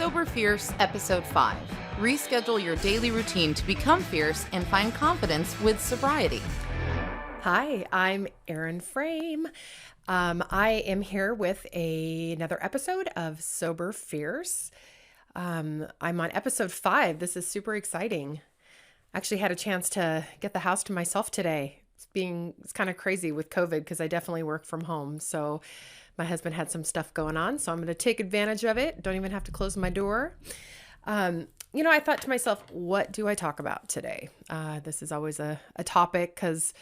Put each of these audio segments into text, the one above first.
Sober Fierce, Episode 5. Reschedule your daily routine to become fierce and find confidence with sobriety. Hi, I'm Erin Frame. I am here with another episode of Sober Fierce. I'm on episode 5. This is super exciting. Actually had a chance to get the house to myself today. It's kind of crazy with COVID because I definitely work from home. So my husband had some stuff going on, so I'm going to take advantage of it. Don't even have to close my door. I thought to myself, what do I talk about today? This is always a topic because,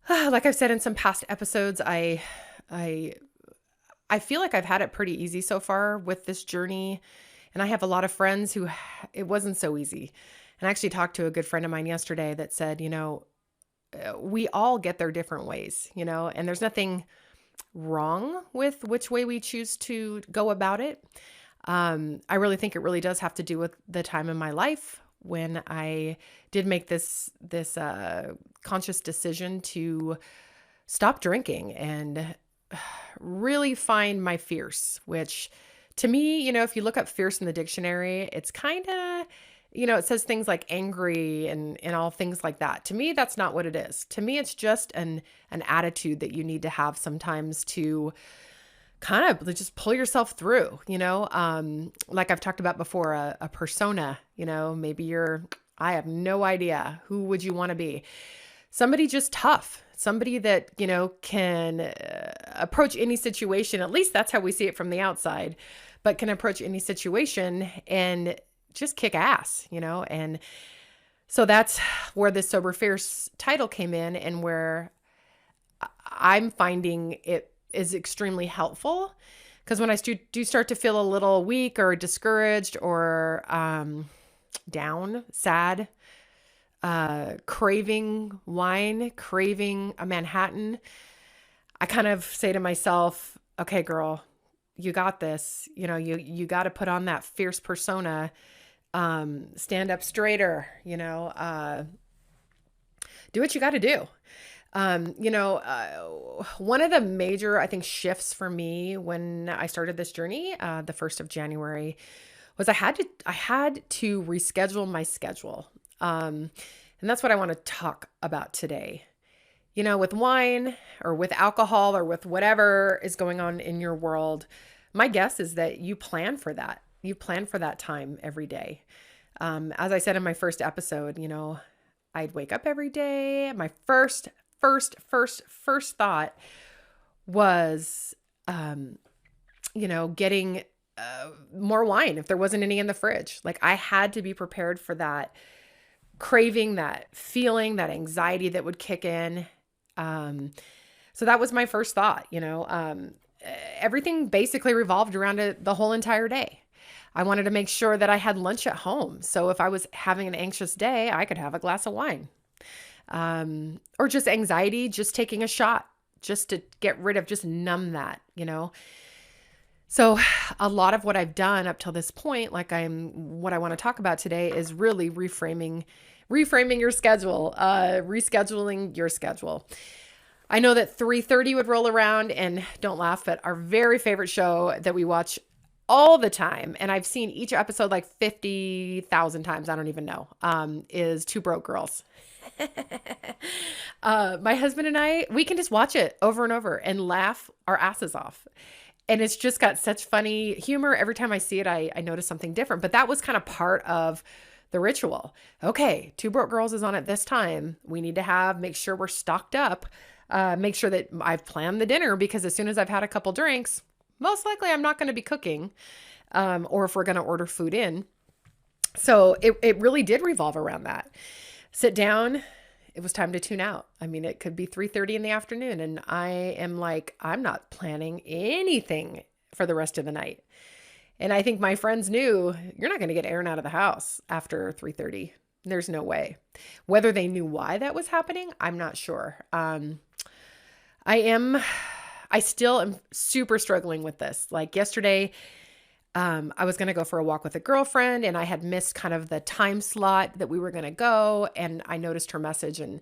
like I've said in some past episodes, I feel like I've had it pretty easy so far with this journey. And I have a lot of friends who it wasn't so easy. And I actually talked to a good friend of mine yesterday that said, we all get there different ways, and there's nothing wrong with which way we choose to go about it. I really think it really does have to do with the time in my life when I did make this conscious decision to stop drinking and really find my fierce, which to me, if you look up fierce in the dictionary, it's kind of, it says things like angry and all things like that. To me, that's not what it is. To me, it's just an attitude that you need to have sometimes to kind of just pull yourself through, like I've talked about before, a persona, maybe I have no idea. Who would you want to be? Somebody just tough, somebody that, can approach any situation. At least that's how we see it from the outside, but can approach any situation and just kick ass, and so that's where the Sober Fierce title came in, and where I'm finding it is extremely helpful, because when I do start to feel a little weak or discouraged or down, sad, craving wine, craving a Manhattan, I kind of say to myself, okay, girl, you got this. You got to put on that fierce persona. Stand up straighter, do what you got to do. One of the major, I think, shifts for me when I started this journey, the 1st of January, was I had to reschedule my schedule. And that's what I want to talk about today. With wine or with alcohol or with whatever is going on in your world, my guess is that you plan for that. You plan for that time every day. As I said in my first episode, I'd wake up every day. My first thought was, getting more wine if there wasn't any in the fridge. Like, I had to be prepared for that craving, that feeling, that anxiety that would kick in. So that was my first thought. Everything basically revolved around the whole entire day. I wanted to make sure that I had lunch at home. So if I was having an anxious day, I could have a glass of wine. Or just anxiety, just taking a shot, just to get rid of, just numb that, So a lot of what I've done up till this point, what I want to talk about today, is really reframing your schedule, rescheduling your schedule. I know that 3:30 would roll around, and don't laugh, but our very favorite show that we watch all the time, and I've seen each episode like 50,000 times, I don't even know, is Two Broke Girls. My husband and I, we can just watch it over and over and laugh our asses off. And it's just got such funny humor. Every time I see it, I notice something different. But that was kind of part of the ritual. Okay, Two Broke Girls is on at this time. We need to make sure we're stocked up, make sure that I've planned the dinner, because as soon as I've had a couple drinks, most likely I'm not going to be cooking, or if we're going to order food in. So it really did revolve around that. Sit down. It was time to tune out. I mean, it could be 3:30 in the afternoon, and I am like, I'm not planning anything for the rest of the night. And I think my friends knew, you're not going to get Erin out of the house after 3:30. There's no way. Whether they knew why that was happening, I'm not sure. I still am super struggling with this. Like yesterday, I was going to go for a walk with a girlfriend, and I had missed kind of the time slot that we were going to go. And I noticed her message and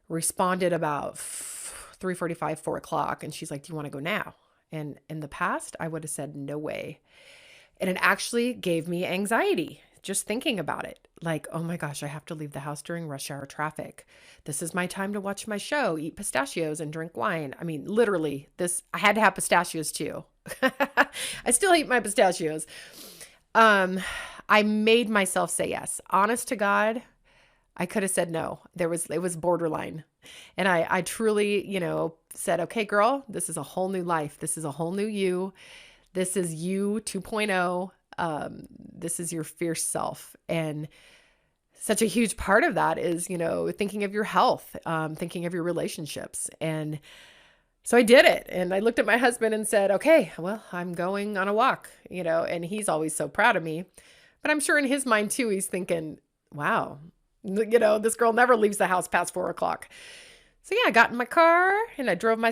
responded about 3:45, 4 o'clock. And she's like, do you want to go now? And in the past, I would have said, no way. And it actually gave me anxiety just thinking about it. Like, oh my gosh, I have to leave the house during rush hour traffic. This is my time to watch my show, eat pistachios and drink wine. I mean, literally, I had to have pistachios too. I still eat my pistachios. Um, I made myself say yes. Honest to God, I could have said no. It was borderline. And I truly, said, okay, girl, this is a whole new life. This is a whole new you. This is you 2.0. This is your fierce self. And such a huge part of that is, thinking of your health, thinking of your relationships. And so I did it. And I looked at my husband and said, okay, well, I'm going on a walk, and he's always so proud of me. But I'm sure in his mind too, he's thinking, wow, this girl never leaves the house past 4 o'clock. So yeah, I got in my car and I drove my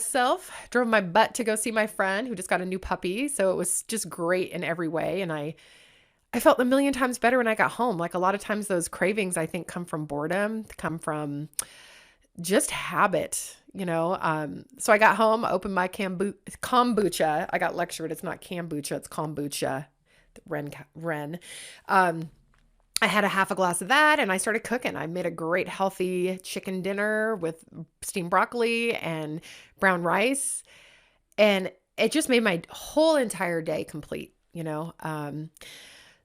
butt to go see my friend who just got a new puppy. So it was just great in every way. And I felt a million times better when I got home. Like a lot of times those cravings, I think, come from boredom, come from just habit, So I got home, opened my kombucha. I got lectured. It's not kombucha, it's kombucha. Ren. I had a half a glass of that and I started cooking. I made a great healthy chicken dinner with steamed broccoli and brown rice. And it just made my whole entire day complete,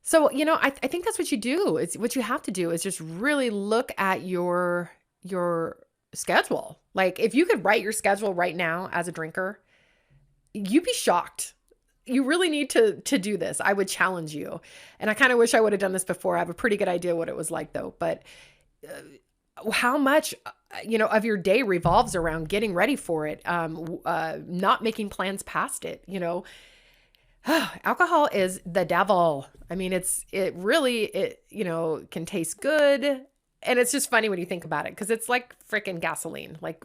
So, I think that's what you do. It's what you have to do is just really look at your schedule. Like if you could write your schedule right now as a drinker, you'd be shocked. You really need to do this. I would challenge you. And I kind of wish I would have done this before. I have a pretty good idea what it was like though. But how much, of your day revolves around getting ready for it, not making plans past it, Alcohol is the devil. I mean, it really can taste good. And it's just funny when you think about it because it's like freaking gasoline. Like,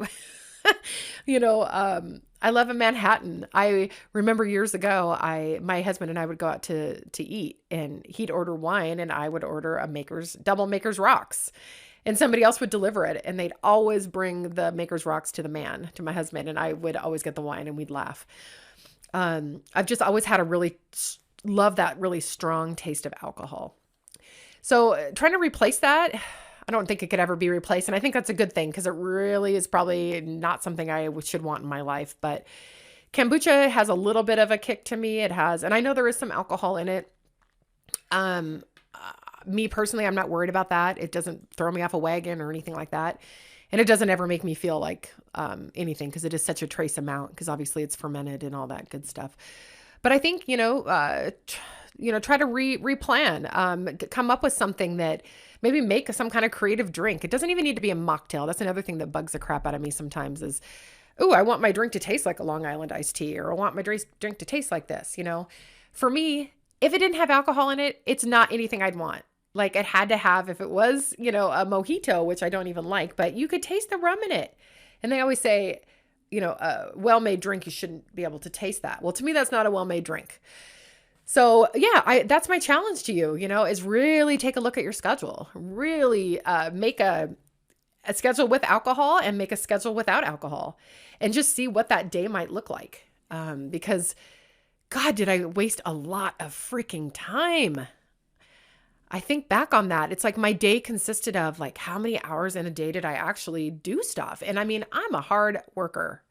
I love a Manhattan. I remember years ago, my husband and I would go out to eat and he'd order wine and I would order a double Maker's Rocks and somebody else would deliver it. And they'd always bring the Maker's Rocks to my husband. And I would always get the wine and we'd laugh. I've just always had love that really strong taste of alcohol. So trying to replace that, I don't think it could ever be replaced. And I think that's a good thing because it really is probably not something I should want in my life. But kombucha has a little bit of a kick to me. It has, and I know there is some alcohol in it. Me personally, I'm not worried about that. It doesn't throw me off a wagon or anything like that. And it doesn't ever make me feel like anything because it is such a trace amount because obviously it's fermented and all that good stuff. But I think, try to replan, come up with something that maybe make some kind of creative drink. It doesn't even need to be a mocktail. That's another thing that bugs the crap out of me sometimes is, oh, I want my drink to taste like a Long Island iced tea, or I want my drink to taste like this. For me, if it didn't have alcohol in it, it's not anything I'd want. Like it had to have, if it was, a mojito, which I don't even like, but you could taste the rum in it. And they always say, a well-made drink, you shouldn't be able to taste that. Well, to me, that's not a well-made drink. So yeah, that's my challenge to you, is really take a look at your schedule, really make a schedule with alcohol and make a schedule without alcohol and just see what that day might look like. Because God, did I waste a lot of freaking time. I think back on that. It's like my day consisted of like, how many hours in a day did I actually do stuff? And I mean, I'm a hard worker.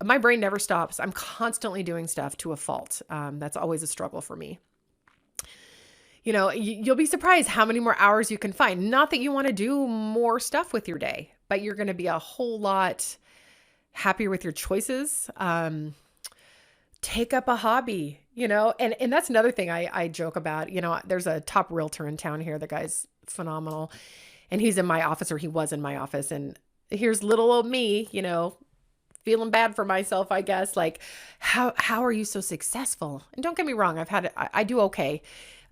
My brain never stops. I'm constantly doing stuff to a fault. That's always a struggle for me. You'll be surprised how many more hours you can find. Not that you want to do more stuff with your day, but you're going to be a whole lot happier with your choices. Take up a hobby, and that's another thing I joke about. There's a top realtor in town here. The guy's phenomenal. And he's in my office, or he was in my office. And here's little old me, feeling bad for myself, I guess. Like, how are you so successful? And don't get me wrong, I do okay.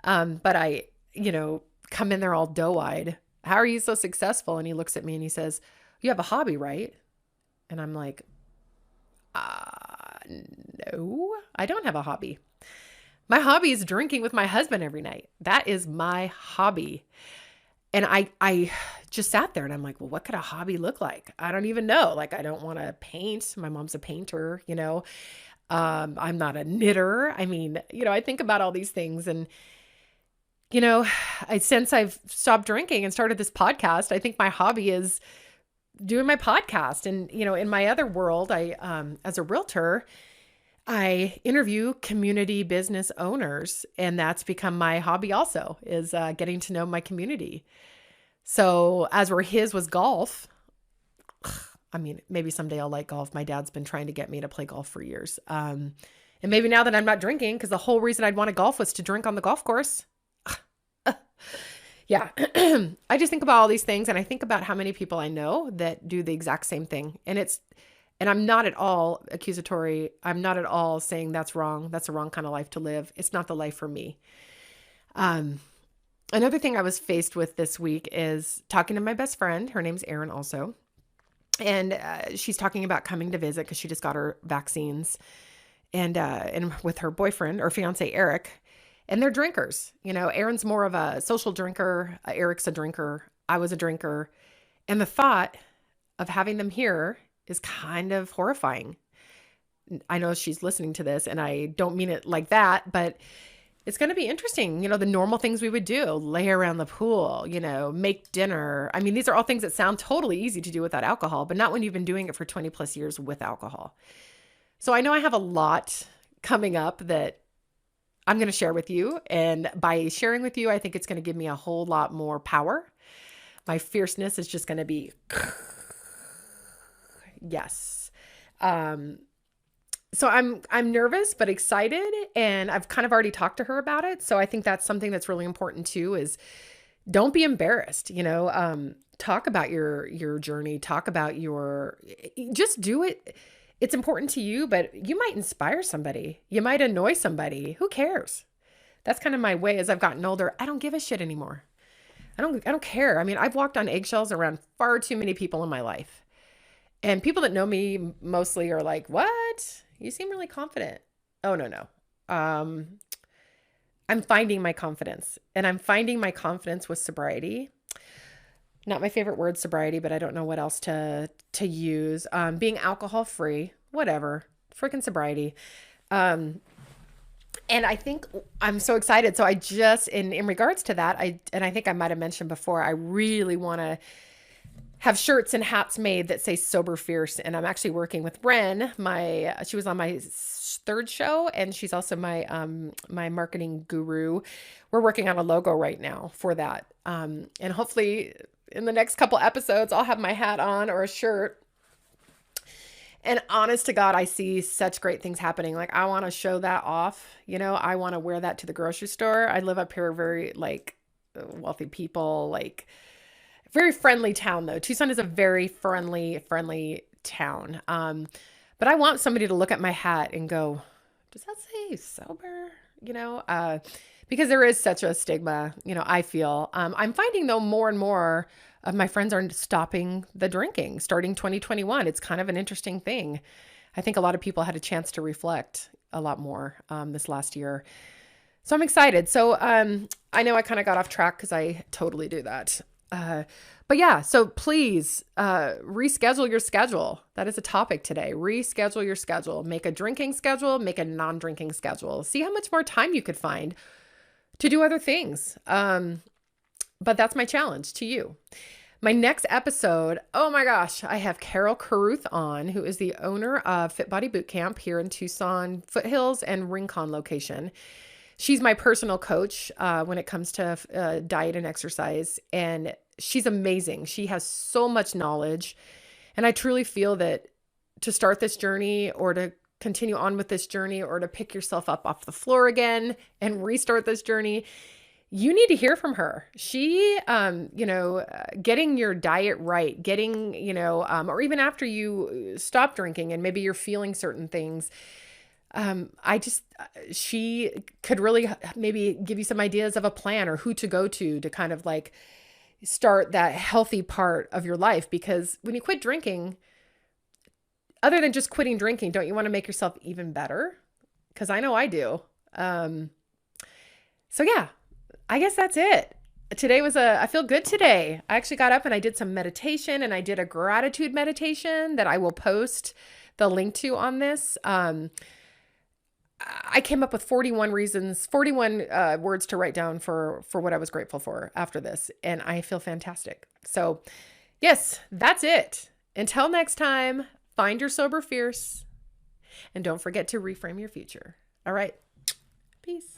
But I, come in there all doe-eyed. How are you so successful? And he looks at me and he says, you have a hobby, right? And I'm like, no, I don't have a hobby. My hobby is drinking with my husband every night. That is my hobby. And I just sat there and I'm like, well, what could a hobby look like? I don't even know. Like, I don't want to paint. My mom's a painter, I'm not a knitter. I mean, I think about all these things and, since I've stopped drinking and started this podcast, I think my hobby is doing my podcast. And, in my other world, as a realtor, I interview community business owners, and that's become my hobby also, is getting to know my community. So as where his was golf, I mean, maybe someday I'll like golf. My dad's been trying to get me to play golf for years. And maybe now that I'm not drinking, because the whole reason I'd want to golf was to drink on the golf course. Yeah. I just think about all these things, and I think about how many people I know that do the exact same thing. And I'm not at all accusatory. I'm not at all saying that's wrong. That's the wrong kind of life to live. It's not the life for me. Another thing I was faced with this week is talking to my best friend. Her name's Erin also. And she's talking about coming to visit because she just got her vaccines, and with her boyfriend or fiance, Eric, and they're drinkers. Erin's more of a social drinker. Eric's a drinker. I was a drinker. And the thought of having them here is kind of horrifying. I know she's listening to this, and I don't mean it like that, but it's going to be interesting. The normal things we would do, lay around the pool, make dinner. I mean, these are all things that sound totally easy to do without alcohol, but not when you've been doing it for 20 plus years with alcohol. So I know I have a lot coming up that I'm going to share with you. And by sharing with you, I think it's going to give me a whole lot more power. My fierceness is just going to be, yes. So I'm nervous, but excited, and I've kind of already talked to her about it. So I think that's something that's really important too, is don't be embarrassed, talk about your journey, talk about just do it. It's important to you, but you might inspire somebody. You might annoy somebody. Who cares? That's kind of my way as I've gotten older. I don't give a shit anymore. I don't care. I mean, I've walked on eggshells around far too many people in my life. And people that know me mostly are like, "What? You seem really confident." Oh, no. I'm finding my confidence, and I'm finding my confidence with sobriety. Not my favorite word, sobriety, but I don't know what else to use. Being alcohol free, whatever, freaking sobriety. And I think I'm so excited. So I just, in regards to that, I think I might've mentioned before, I really want to have shirts and hats made that say sober fierce. And I'm actually working with Ren. She was on my third show, and she's also my marketing guru. We're working on a logo right now for that. And hopefully in the next couple episodes, I'll have my hat on or a shirt. And honest to God, I see such great things happening. Like, I want to show that off. I want to wear that to the grocery store. I live up here, very wealthy people, very friendly town though. Tucson is a very friendly town. But I want somebody to look at my hat and go, does that say sober? Because there is such a stigma, I feel. I'm finding though more and more of my friends are stopping the drinking starting 2021. It's kind of an interesting thing. I think a lot of people had a chance to reflect a lot more this last year. So I'm excited. So I know I kind of got off track because I totally do that. But yeah, so please reschedule your schedule. That is a topic today. Reschedule your schedule. Make a drinking schedule, make a non-drinking schedule. See how much more time you could find to do other things. But that's my challenge to you. My next episode, oh my gosh, I have Carol Caruth on, who is the owner of Fit Body Boot Camp here in Tucson, Foothills and Rincon location. She's my personal coach when it comes to diet and exercise, and she's amazing. She has so much knowledge, and I truly feel that to start this journey or to continue on with this journey or to pick yourself up off the floor again and restart this journey, you need to hear from her. She, getting your diet right, or even after you stop drinking and maybe you're feeling certain things, she could really maybe give you some ideas of a plan or who to go to kind of start that healthy part of your life. Because when you quit drinking, other than just quitting drinking, don't you want to make yourself even better? Because I know I do. So yeah, I guess that's it. Today I feel good today. I actually got up and I did some meditation, and I did a gratitude meditation that I will post the link to on this. I came up with 41 reasons, 41 words to write down for what I was grateful for after this. And I feel fantastic. So yes, that's it. Until next time, find your sober fierce and don't forget to reframe your future. All right. Peace.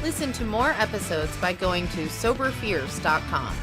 Listen to more episodes by going to soberfierce.com.